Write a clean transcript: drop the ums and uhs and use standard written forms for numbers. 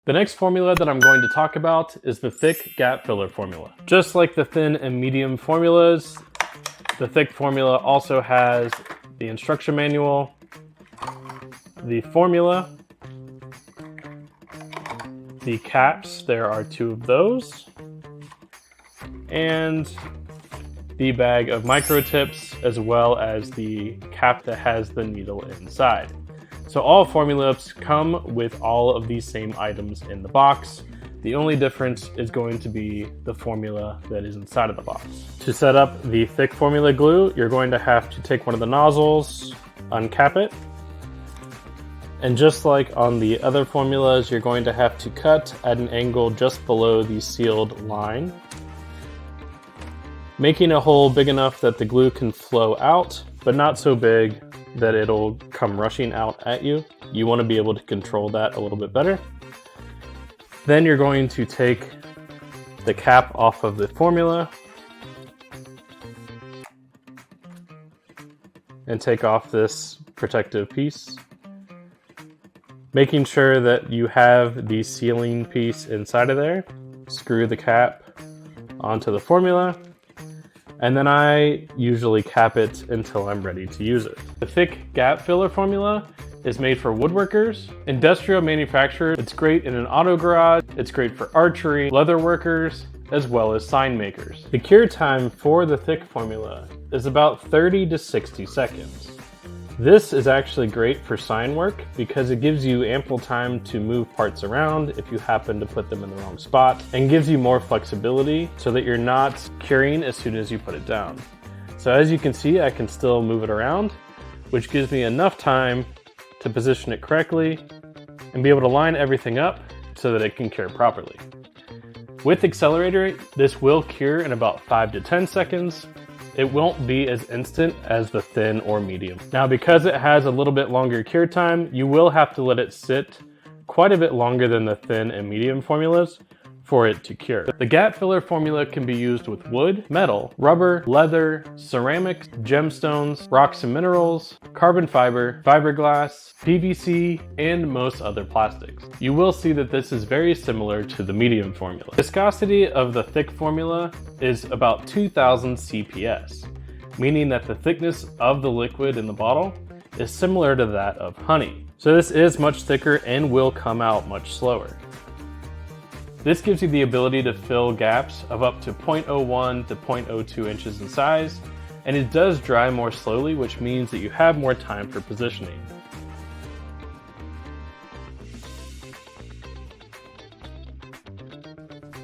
The next formula that I'm going to talk about is the thick gap filler formula. Just like the thin and medium formulas, the thick formula also has the instruction manual, the formula, the caps, there are 2 of those, and the bag of micro tips, as well as the cap that has the needle inside. So all formulas come with all of these same items in the box. The only difference is going to be the formula that is inside of the box. To set up the thick formula glue, you're going to have to take one of the nozzles, uncap it, and just like on the other formulas, you're going to have to cut at an angle just below the sealed line, making a hole big enough that the glue can flow out, but not so big that it'll come rushing out at you. You want to be able to control that a little bit better. Then you're going to take the cap off of the formula and take off this protective piece, making sure that you have the sealing piece inside of there. Screw the cap onto the formula, and then I usually cap it until I'm ready to use it. The thick gap filler formula is made for woodworkers, industrial manufacturers. It's great in an auto garage. It's great for archery, leather workers, as well as sign makers. The cure time for the thick formula is about 30 to 60 seconds. This is actually great for sign work because it gives you ample time to move parts around if you happen to put them in the wrong spot, and gives you more flexibility so that you're not curing as soon as you put it down. So as you can see, I can still move it around, which gives me enough time to position it correctly and be able to line everything up so that it can cure properly. With Accelerator, this will cure in about 5 to 10 seconds. It won't be as instant as the thin or medium. Now, because it has a little bit longer cure time, you will have to let it sit quite a bit longer than the thin and medium formulas for it to cure. The gap filler formula can be used with wood, metal, rubber, leather, ceramics, gemstones, rocks and minerals, carbon fiber, fiberglass, PVC, and most other plastics. You will see that this is very similar to the medium formula. Viscosity of the thick formula is about 2000 CPS, meaning that the thickness of the liquid in the bottle is similar to that of honey. So this is much thicker and will come out much slower. This gives you the ability to fill gaps of up to 0.01 to 0.02 inches in size, and it does dry more slowly, which means that you have more time for positioning.